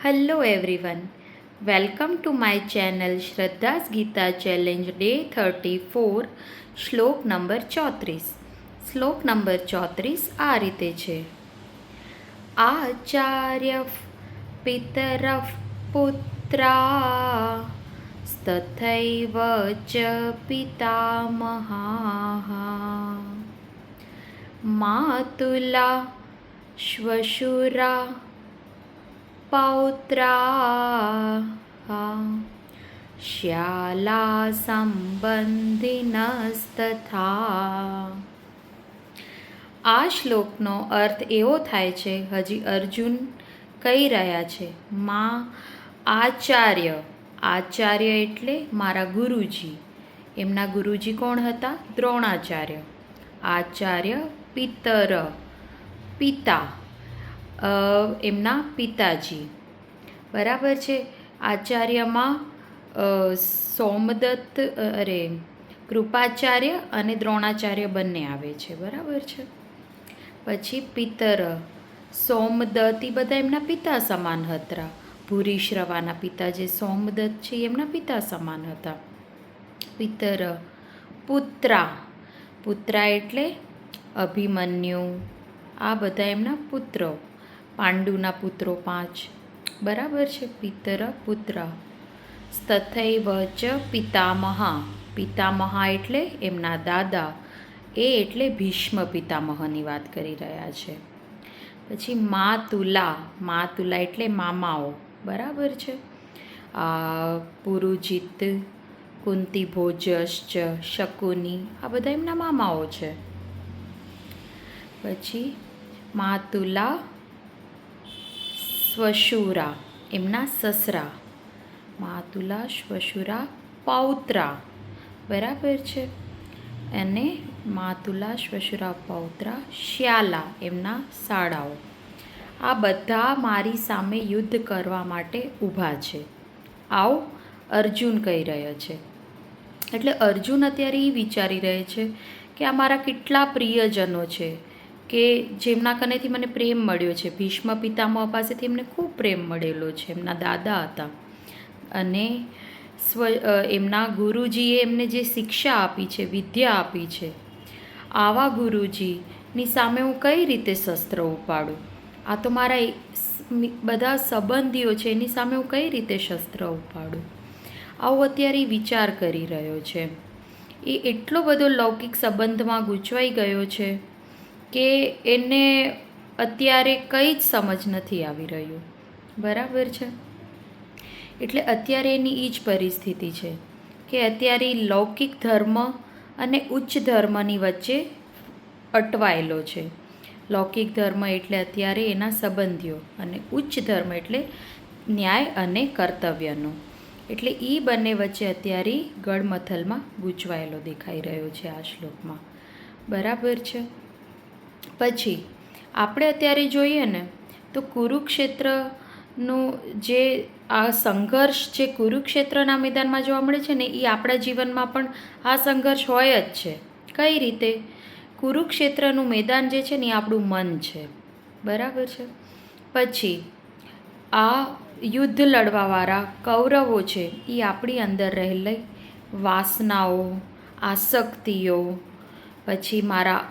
Hello everyone, welcome to my channel Shraddha's Gita Challenge Day 34, શ્લોક number 34. શ્લોક number 34 આ રીતે છે. આચાર્ય પિતરઃ પુત્રા તથૈવ ચ પિતામહાઃ માતુલા શ્વશુરા પૌત્રા શ્યાલા સંબંધિનસ્તથા. આ શ્લોકનો અર્થ એવો થાય છે, હજી અર્જુન કહી રહ્યા છે, આચાર્ય. આચાર્ય એટલે મારા ગુરુજી. એમના ગુરુજી કોણ હતા? દ્રોણાચાર્ય. આચાર્ય પિતર, પિતા, એમના પિતાજી. બરાબર છે. આચાર્યમાં સોમદત્ત કૃપાચાર્ય અને દ્રોણાચાર્ય બંને આવે છે. બરાબર છે. પછી પિતર, સોમદત્ત, એ બધા એમના પિતા સમાન હતા. ભૂરિશ્રવાના પિતા જે સોમદત્ત છે એમના પિતા સમાન હતા. પિતર. પુત્રા, પુત્રા એટલે અભિમન્યુ, આ બધા એમના પુત્રો, પાંડુના પુત્રો 5. બરાબર છે. પિતર પુત્ર. તથૈવ ચ પિતામહા, પિતામહા એટલે એમના દાદા, એ એટલે ભીષ્મ પિતામહની વાત કરી રહ્યા છે. પછી માતુલા, માતુલા એટલે મામાઓ. બરાબર છે. પુરુજિત, કુંતી ભોજશ્ચ, શકુની, આ બધા એમના મામાઓ છે. પછી માતુલા શ્વશુરા, એમના સસરા. માતુલા શ્વશુરા પૌત્રા. બરાબર છે. અને માતુલા શ્વશુરા પૌત્રા શ્યાલા, એમના શાળાઓ. આ બધા મારી સામે યુદ્ધ કરવા માટે ઊભા છે, આવું અર્જુન કહી રહ્યો છે. એટલે અર્જુન અત્યારે એ વિચારી રહે છે કે આ મારા કેટલા પ્રિયજનો છે કે જેમના કનેથી મને પ્રેમ મળ્યો છે. ભીષ્મ પિતામહ પાસેથી એમને ખૂબ પ્રેમ મળેલો છે, એમના દાદા હતા. અને એમના ગુરુજીએ એમને જે શિક્ષા આપી છે, વિદ્યા આપી છે, આવા ગુરુજીની સામે હું કઈ રીતે શસ્ત્ર ઉપાડું? આ તો મારા બધા સંબંધીઓ છે, એની સામે હું કઈ રીતે શસ્ત્ર ઉપાડું? આવું અત્યારે વિચાર કરી રહ્યો છે. એ એટલો બધો લૌકિક સંબંધમાં ગૂંચવાઈ ગયો છે કે એને અત્યારે કંઈ જ સમજ નથી આવી રહ્યું. બરાબર છે. એટલે અત્યારે એની એ જ પરિસ્થિતિ છે કે અત્યારે લૌકિક ધર્મ અને ઉચ્ચ ધર્મની વચ્ચે અટવાયેલો છે. લૌકિક ધર્મ એટલે અત્યારે એના સંબંધીઓ, અને ઉચ્ચ ધર્મ એટલે ન્યાય અને કર્તવ્યનો. એટલે એ બંને વચ્ચે અત્યારે ગળમથલમાં ગૂંચવાયેલો દેખાઈ રહ્યો છે આ શ્લોકમાં. બરાબર છે. પછી આપણે અત્યારે જોઈએ ને તો કુરુક્ષેત્રનું જે આ સંઘર્ષ છે, કુરુક્ષેત્રના મેદાનમાં જોવા મળે છે ને, એ આપણા જીવનમાં પણ આ સંઘર્ષ હોય જ છે. કઈ રીતે? કુરુક્ષેત્રનું મેદાન જે છે ને એ આપણું મન છે. બરાબર છે. પછી આ યુદ્ધ લડવાવાળા કૌરવો છે, એ આપણી અંદર રહેલી વાસનાઓ, આસક્તિઓ, પછી મારા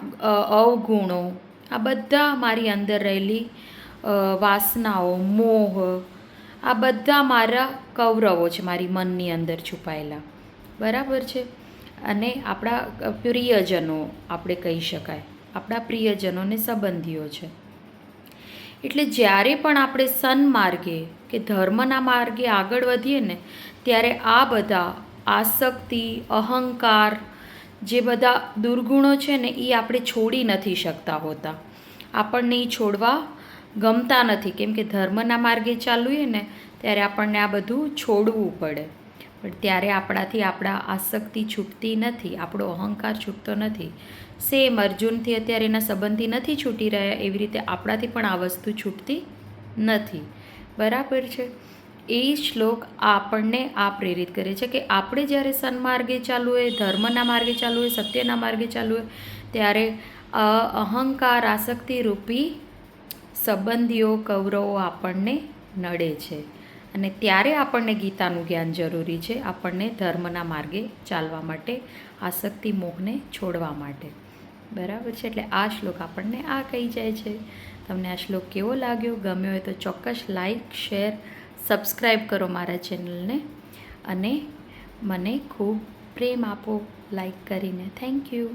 અવગુણો, આ બધા મારી અંદર રહેલી વાસનાઓ, મોહ, આ બધા મારા કૌરવો છે, મારી મનની અંદર છુપાયેલા. બરાબર છે. અને આપણા પ્રિયજનો આપણે કહી શકાય, આપણા પ્રિયજનોને સંબંધીઓ છે. એટલે જ્યારે પણ આપણે સન્માર્ગે કે ધર્મના માર્ગે આગળ વધીએ ને, ત્યારે આ બધા આસક્તિ, અહંકાર, જે બધા દુર્ગુણો છે ને, એ આપણે છોડી નથી શકતા હોતા. આપણને એ છોડવા ગમતા નથી, કેમ કે ધર્મના માર્ગે ચાલવીએ ને ત્યારે આપણને આ બધું છોડવું પડે. પણ ત્યારે આપણાથી આપણા આસક્તિ છૂટતી નથી, આપણો અહંકાર છૂટતો નથી. સેમ અર્જુનથી અત્યારે એના સંબંધી નથી છૂટી રહ્યા, એવી રીતે આપણાથી પણ આ વસ્તુ છૂટતી નથી. બરાબર છે. એ શ્લોક આપણને આ પ્રેરિત કરે છે કે આપણે જ્યારે સન્માર્ગે ચાલવું હોય, ધર્મના માર્ગે ચાલવું હોય, સત્યના માર્ગે ચાલવું હોય, ત્યારે અહંકાર આસક્તિ રૂપી સંબંધીઓ કૌરવો આપણને નડે છે. અને ત્યારે આપણને ગીતાનું જ્ઞાન જરૂરી છે, આપણને ધર્મના માર્ગે ચાલવા માટે, આસક્તિ મોહને છોડવા માટે. બરાબર છે. એટલે આ શ્લોક આપણને આ કહી જાય છે. તમને આ શ્લોક કેવો લાગ્યો? ગમ્યો હોય તો ચોક્કસ લાઈક, શેર, સબસ્ક્રાઈબ કરો મારા ચેનલને અને મને ખૂબ પ્રેમ આપો લાઈક કરીને. Thank you.